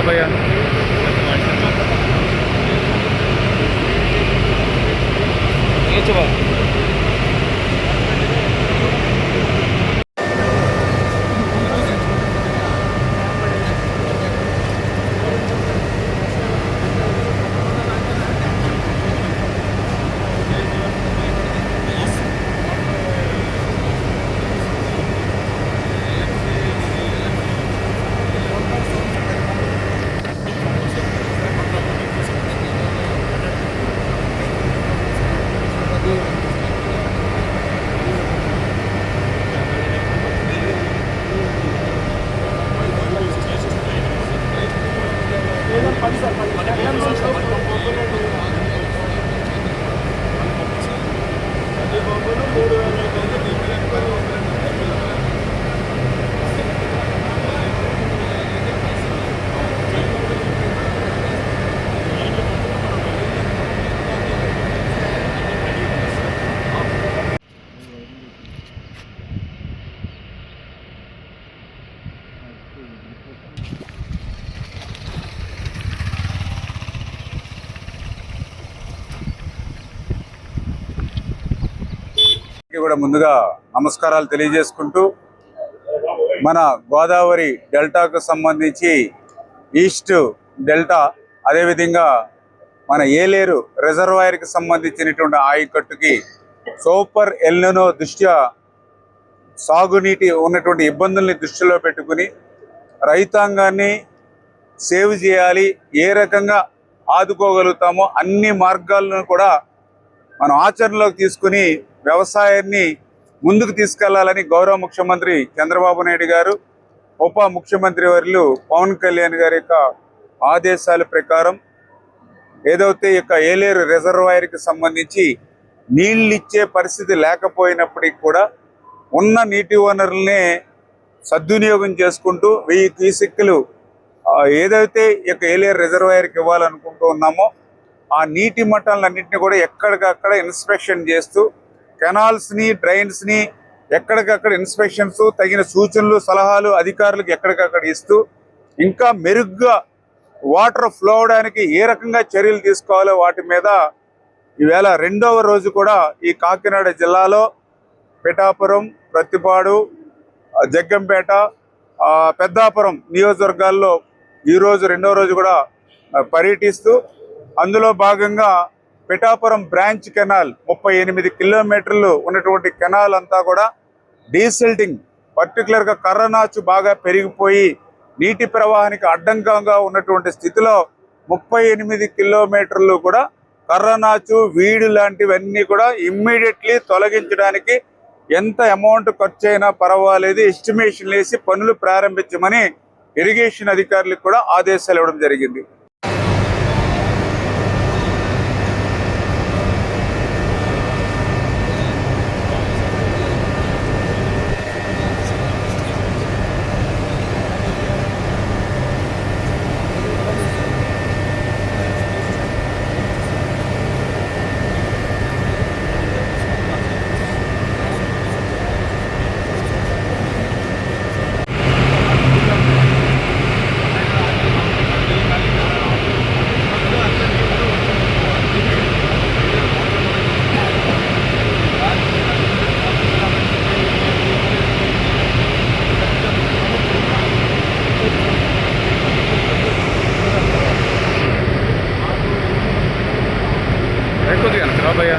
भैया ये चुप కూడా ముందుగా నమస్కారాలు తెలియజేసుకుంటూ మన గోదావరి డెల్టాకు సంబంధించి ఈస్ట్ డెల్టా అదేవిధంగా మన ఏలేరు రిజర్వాయర్కి సంబంధించినటువంటి ఆయకట్టుకి సూపర్ ఎల్నినో దృష్ట్యా సాగునీటి ఉన్నటువంటి ఇబ్బందుల్ని దృష్టిలో పెట్టుకుని రైతాంగాన్ని సేవ్ చేయాలి, ఏ రకంగా ఆదుకోగలుగుతామో అన్ని మార్గాలను కూడా మనం ఆచరణలోకి తీసుకుని వ్యవసాయాన్ని ముందుకు తీసుకెళ్లాలని గౌరవ ముఖ్యమంత్రి చంద్రబాబు నాయుడు గారు, ఉప ముఖ్యమంత్రి వర్యులు పవన్ కళ్యాణ్ గారి యొక్క ఆదేశాల ప్రకారం ఏదైతే యొక్క ఏలేరు రిజర్వాయర్కి సంబంధించి నీళ్ళు ఇచ్చే పరిస్థితి లేకపోయినప్పటికీ కూడా ఉన్న నీటి వనరులనే సద్వినియోగం చేసుకుంటూ 1000 క్యూసెక్కులు ఏదైతే యొక్క ఏలేరు రిజర్వాయర్కి ఇవ్వాలనుకుంటూ ఉన్నామో ఆ నీటి మట్టాలన్నింటినీ కూడా ఎక్కడికక్కడ ఇన్స్పెక్షన్ చేస్తూ కెనాల్స్ని డ్రైన్స్ని ఎక్కడికక్కడ ఇన్స్పెక్షన్స్ తగిన సూచనలు సలహాలు అధికారులకు ఎక్కడికక్కడ ఇస్తూ ఇంకా మెరుగ్గా వాటర్ ఫ్లో అవడానికి ఏ రకంగా చర్యలు తీసుకోవాలో వాటి మీద ఈవేళ 2వ రోజు కూడా ఈ కాకినాడ జిల్లాలో పిఠాపురం, ప్రత్తిపాడు, జగ్గంపేట, పెద్దాపురం నియోజకవర్గాల్లో ఈరోజు 2వ రోజు కూడా పర్యటిస్తూ అందులో భాగంగా పిఠాపురం బ్రాంచ్ కెనాల్ 38 కిలోమీటర్లు ఉన్నటువంటి కెనాల్ అంతా కూడా డీసిల్టింగ్, పర్టికులర్గా కర్రనాచు బాగా పెరిగిపోయి నీటి ప్రవాహానికి అడ్డంకంగా ఉన్నటువంటి స్థితిలో 38 కిలోమీటర్లు కూడా కర్రనాచు, వీడు లాంటివన్నీ కూడా ఇమ్మీడియట్లీ తొలగించడానికి ఎంత అమౌంట్ ఖర్చు అయినా పర్వాలేదు ఎస్టిమేషన్ వేసి పనులు ప్రారంభించమని ఇరిగేషన్ అధికారులకు కూడా ఆదేశాలు ఇవ్వడం జరిగింది. भैया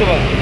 చెప్పాలి.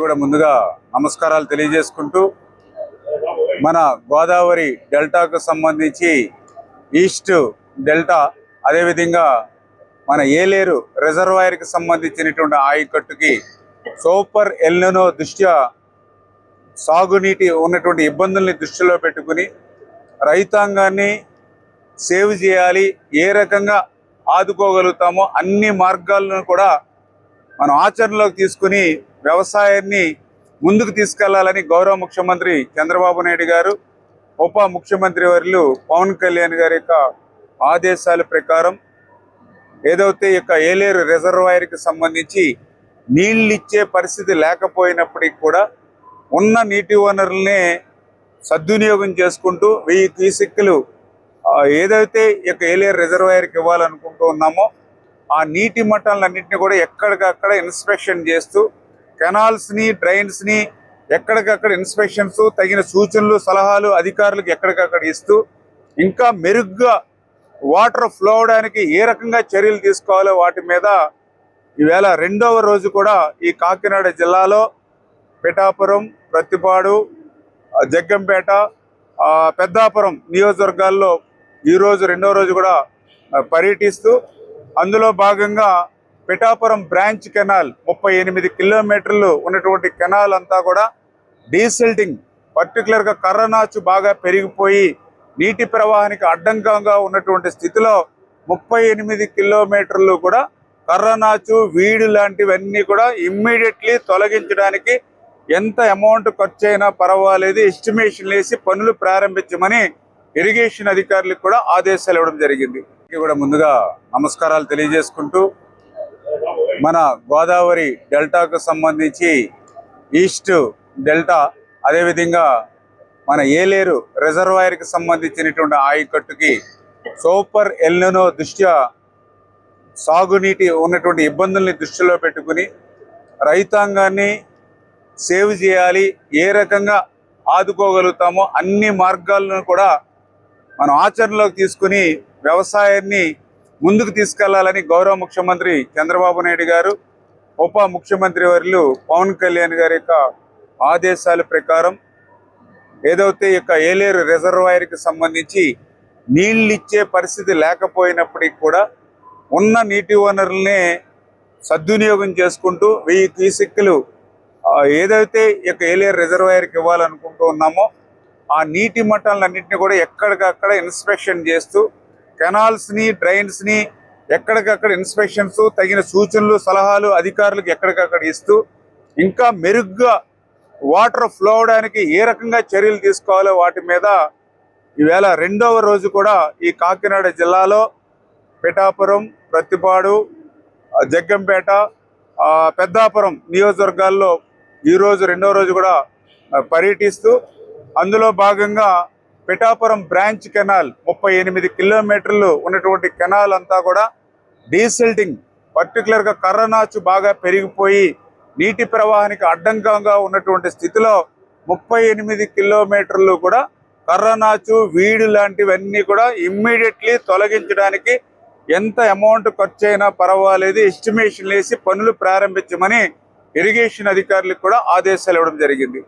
కూడా ముందుగా నమస్కారాలు తెలియజేసుకుంటూ మన గోదావరి డెల్టాకు సంబంధించి ఈస్ట్ డెల్టా అదేవిధంగా మన ఏలేరు రిజర్వాయర్కి సంబంధించినటువంటి ఆయకట్టుకి సూపర్ ఎల్నినో దృష్ట్యా సాగునీటి ఉన్నటువంటి ఇబ్బందుల్ని దృష్టిలో పెట్టుకుని రైతాంగాన్ని సేవ్ చేయాలి, ఏ రకంగా ఆదుకోగలుగుతామో అన్ని మార్గాలను కూడా మనం ఆచరణలోకి తీసుకుని వ్యవసాయాన్ని ముందుకు తీసుకెళ్లాలని గౌరవ ముఖ్యమంత్రి చంద్రబాబు నాయుడు గారు, ఉప ముఖ్యమంత్రి వర్యులు పవన్ కళ్యాణ్ గారి యొక్క ఆదేశాల ప్రకారం ఏదైతే యొక్క ఏలేరు రిజర్వాయర్కి సంబంధించి నీళ్ళు ఇచ్చే పరిస్థితి లేకపోయినప్పటికీ కూడా ఉన్న నీటి వనరులనే సద్వినియోగం చేసుకుంటూ 1000 క్యూసెక్కులు ఏదైతే యొక్క ఏలేరు రిజర్వాయర్కి ఇవ్వాలనుకుంటూ ఉన్నామో ఆ నీటి మట్టాలన్నింటినీ కూడా ఎక్కడికక్కడ ఇన్స్పెక్షన్ చేస్తూ కెనాల్స్ని డ్రైన్స్ని ఎక్కడికక్కడ ఇన్స్పెక్షన్స్ తగిన సూచనలు సలహాలు అధికారులకు ఎక్కడికక్కడ ఇస్తూ ఇంకా మెరుగ్గా వాటర్ ఫ్లో అవడానికి ఏ రకంగా చర్యలు తీసుకోవాలో వాటి మీద ఈవేళ 2వ రోజు కూడా ఈ కాకినాడ జిల్లాలో పిఠాపురం, ప్రత్తిపాడు, జగ్గంపేట, పెద్దాపురం నియోజకవర్గాల్లో ఈరోజు 2వ రోజు కూడా పర్యటిస్తూ అందులో భాగంగా పిఠాపురం బ్రాంచ్ కెనాల్ 38 కిలోమీటర్లు ఉన్నటువంటి కెనాల్ అంతా కూడా డీసిల్టింగ్, పర్టికులర్గా కర్రనాచు బాగా పెరిగిపోయి నీటి ప్రవాహానికి అడ్డంకంగా ఉన్నటువంటి స్థితిలో 38 కిలోమీటర్లు కూడా కర్రనాచు, వీడు లాంటివన్నీ కూడా ఇమ్మీడియట్లీ తొలగించడానికి ఎంత అమౌంట్ ఖర్చు అయినా పర్వాలేదు ఎస్టిమేషన్ వేసి పనులు ప్రారంభించమని ఇరిగేషన్ అధికారులకు కూడా ఆదేశాలు ఇవ్వడం జరిగింది. కూడా ముందుగా నమస్కారాలు తెలియజేసుకుంటూ మన గోదావరి డెల్టాకు సంబంధించి ఈస్ట్ డెల్టా అదేవిధంగా మన ఏలేరు రిజర్వాయర్కి సంబంధించినటువంటి ఆయకట్టుకి సూపర్ ఎల్నినో దృష్ట్యా సాగునీటి ఉన్నటువంటి ఇబ్బందుల్ని దృష్టిలో పెట్టుకుని రైతాంగాన్ని సేవ్ చేయాలి, ఏ రకంగా ఆదుకోగలుగుతామో అన్ని మార్గాలను కూడా మనం ఆచరణలోకి తీసుకుని వ్యవసాయాన్ని ముందుకు తీసుకెళ్లాలని గౌరవ ముఖ్యమంత్రి చంద్రబాబు నాయుడు గారు, ఉప ముఖ్యమంత్రి వర్యులు పవన్ కళ్యాణ్ గారి యొక్క ఆదేశాల ప్రకారం ఏదైతే యొక్క ఏలేరు రిజర్వాయర్కి సంబంధించి నీళ్ళు ఇచ్చే పరిస్థితి లేకపోయినప్పటికీ కూడా ఉన్న నీటి వనరులనే సద్వినియోగం చేసుకుంటూ 1000 క్యూసెక్కులు ఏదైతే యొక్క ఏలేరు రిజర్వాయర్కి ఇవ్వాలనుకుంటూ ఉన్నామో ఆ నీటి మట్టాలన్నింటినీ కూడా ఎక్కడికక్కడ ఇన్స్పెక్షన్ చేస్తూ కెనాల్స్ని డ్రైన్స్ని ఎక్కడికక్కడ ఇన్స్పెక్షన్స్ తగిన సూచనలు సలహాలు అధికారులకు ఎక్కడికక్కడ ఇస్తూ ఇంకా మెరుగ్గా వాటర్ ఫ్లో అవడానికి ఏ రకంగా చర్యలు తీసుకోవాలో వాటి మీద ఈవేళ 2వ రోజు కూడా ఈ కాకినాడ జిల్లాలో పిఠాపురం, ప్రత్తిపాడు, జగ్గంపేట, పెద్దాపురం నియోజకవర్గాల్లో ఈరోజు 2వ రోజు కూడా పర్యటిస్తూ అందులో భాగంగా పిఠాపురం బ్రాంచ్ కెనాల్ 38 కిలోమీటర్లు ఉన్నటువంటి కెనాల్ అంతా కూడా డీసిల్టింగ్, పర్టికులర్గా కర్రనాచు బాగా పెరిగిపోయి నీటి ప్రవాహానికి అడ్డంకంగా ఉన్నటువంటి స్థితిలో 38 కిలోమీటర్లు కూడా కర్రనాచు, వీడు లాంటివన్నీ కూడా ఇమ్మీడియట్లీ తొలగించడానికి ఎంత అమౌంట్ ఖర్చు అయినా పర్వాలేదు, ఎస్టిమేషన్ వేసి పనులు ప్రారంభించమని ఇరిగేషన్ అధికారులకు కూడా ఆదేశాలు ఇవ్వడం జరిగింది.